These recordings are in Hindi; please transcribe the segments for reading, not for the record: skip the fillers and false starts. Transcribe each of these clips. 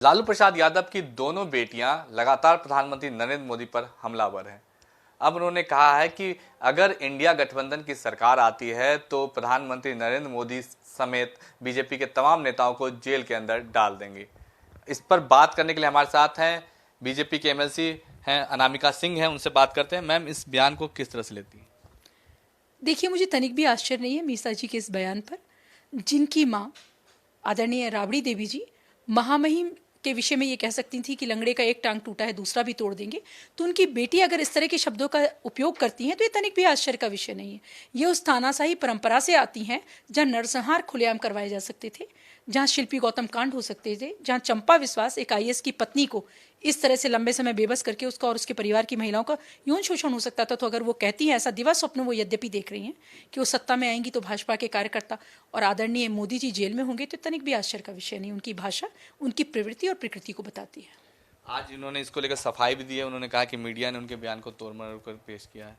लालू प्रसाद यादव की दोनों बेटियां लगातार प्रधानमंत्री नरेंद्र मोदी पर हमलावर हैं। अब उन्होंने कहा है कि अगर इंडिया गठबंधन की सरकार आती है तो प्रधानमंत्री नरेंद्र मोदी समेत बीजेपी के तमाम नेताओं को जेल के अंदर डाल देंगे। इस पर बात करने के लिए हमारे साथ हैं बीजेपी के एमएलसी हैं अनामिका सिंह हैं, उनसे बात करते हैं। मैम, इस बयान को किस तरह से लेती हैं? देखिए, मुझे तनिक भी आश्चर्य नहीं है मीसा जी के इस बयान पर, जिनकी माँ आदरणीय राबड़ी देवी जी महामहिम के विषय में ये कह सकती थी कि लंगड़े का एक टांग टूटा है दूसरा भी तोड़ देंगे, तो उनकी बेटी अगर इस तरह के शब्दों का उपयोग करती हैं तो ये तनिक भी आश्चर्य का विषय नहीं है। ये उस तानाशाही परंपरा से आती हैं जहाँ नरसंहार खुलेआम करवाए जा सकते थे, जहाँ शिल्पी गौतम कांड हो सकते थे, जहाँ चंपा विश्वास एक आईएएस की पत्नी को इस तरह से लंबे समय बेबस करके उसका और उसके परिवार की महिलाओं का यौन शोषण हो सकता था। तो अगर वो कहती हैं, ऐसा दिवा स्वप्न वो यद्यपि देख रही हैं कि वो सत्ता में आएंगी तो भाजपा के कार्यकर्ता और आदरणीय मोदी जी जेल में होंगे, तो तनिक भी आश्चर्य का विषय नहीं। उनकी भाषा उनकी प्रवृत्ति और प्रकृति को बताती है। आज इन्होंने इसको लेकर सफाई भी दी है। उन्होंने कहा कि मीडिया ने उनके बयान को तोड़ मरोड़ कर पेश किया है।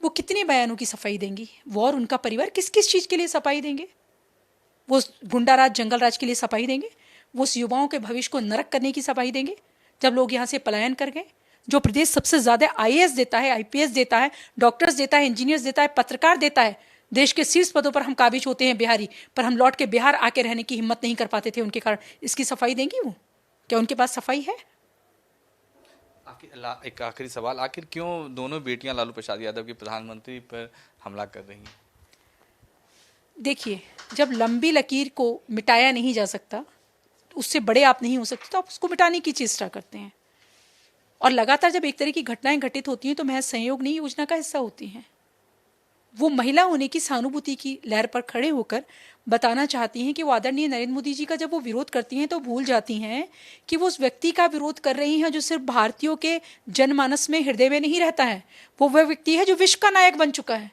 वो कितने बयानों की सफाई देंगी? वो और उनका परिवार किस किस चीज़ के लिए सफाई देंगे? वो गुंडाराज जंगल राज के लिए सफाई देंगे? वो उस युवाओं के भविष्य को नरक करने की सफाई देंगे जब लोग यहाँ से पलायन कर गए? जो प्रदेश सबसे ज़्यादा आईएएस देता है, आईपीएस देता है, डॉक्टर्स देता है, इंजीनियर्स देता है, पत्रकार देता है, देश के शीर्ष पदों पर हम काबिज होते हैं बिहारी, पर हम लौट के बिहार आके रहने की हिम्मत नहीं कर पाते थे उनके कारण। इसकी सफाई देंगी वो? क्या उनके पास सफाई है? एक आखिरी सवाल, आखिर क्यों दोनों बेटियां लालू प्रसाद यादव की प्रधानमंत्री पर हमला कर रही हैं? देखिए, जब लंबी लकीर को मिटाया नहीं जा सकता, उससे बड़े आप नहीं हो सकते, तो आप उसको मिटाने की चेष्टा करते हैं। और लगातार जब एक तरह की घटनाएं घटित होती हैं तो महज संयोग नहीं, योजना का हिस्सा होती हैं। वो महिला होने की सहानुभूति की लहर पर खड़े होकर बताना चाहती हैं कि वो आदरणीय नरेंद्र मोदी जी का जब वो विरोध करती हैं तो भूल जाती हैं कि वो उस व्यक्ति का विरोध कर रही हैं जो सिर्फ भारतीयों के जनमानस में, हृदय में नहीं रहता है। वो वह व्यक्ति है जो विश्व का नायक बन चुका है।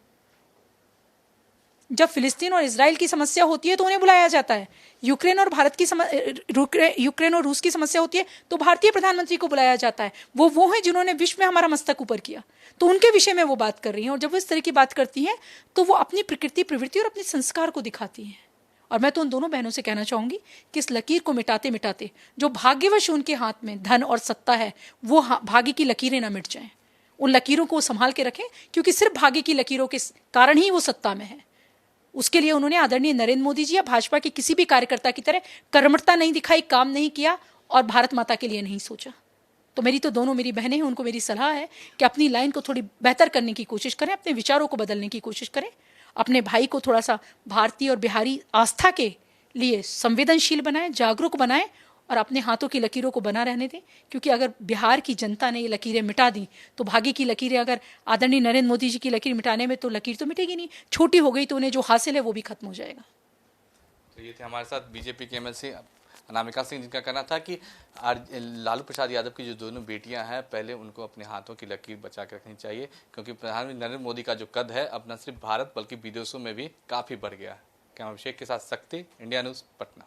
जब फिलिस्तीन और इजराइल की समस्या होती है तो उन्हें बुलाया जाता है। यूक्रेन और रूस की समस्या होती है तो भारतीय प्रधानमंत्री को बुलाया जाता है। वो हैं जिन्होंने विश्व में हमारा मस्तक ऊपर किया, तो उनके विषय में वो बात कर रही हैं। और जब वो इस तरह की बात करती हैं तो वो अपनी प्रकृति, प्रवृत्ति और अपने संस्कार को दिखाती हैं। और मैं तो उन दोनों बहनों से कहना चाहूंगी कि इस लकीर को मिटाते मिटाते जो भाग्यवश उनके हाथ में धन और सत्ता है, वो भाग्य की लकीरें ना मिट जाएं। उन लकीरों को संभाल के रखें, क्योंकि सिर्फ भाग्य की लकीरों के कारण ही वो सत्ता में है। उसके लिए उन्होंने आदरणीय नरेंद्र मोदी जी या भाजपा के किसी भी कार्यकर्ता की तरह कर्मठता नहीं दिखाई, काम नहीं किया और भारत माता के लिए नहीं सोचा। तो मेरी बहनें हैं, उनको मेरी सलाह है कि अपनी लाइन को थोड़ी बेहतर करने की कोशिश करें, अपने विचारों को बदलने की कोशिश करें, अपने भाई को थोड़ा सा भारतीय और बिहारी आस्था के लिए संवेदनशील बनाएं, जागरूक बनाएं और अपने हाथों की लकीरों को बना रहने दें। क्योंकि अगर बिहार की जनता ने ये लकीरें मिटा दी तो भाग्य की लकीरें, अगर आदरणीय नरेंद्र मोदी जी की लकीर मिटाने में, तो लकीर तो मिटेगी नहीं, छोटी हो गई तो उन्हें जो हासिल है वो भी खत्म हो जाएगा। तो ये थे हमारे साथ बीजेपी के एमएलसी अनामिका सिंह, जिनका कहना था कि लालू प्रसाद यादव की जो दोनों बेटियां हैं, पहले उनको अपने हाथों की लकीर बचा के रखनी चाहिए, क्योंकि प्रधानमंत्री नरेंद्र मोदी का जो कद है अब न सिर्फ भारत बल्कि विदेशों में भी काफ़ी बढ़ गया है। कैमरा अभिषेक के साथ शक्ति, इंडिया न्यूज़, पटना।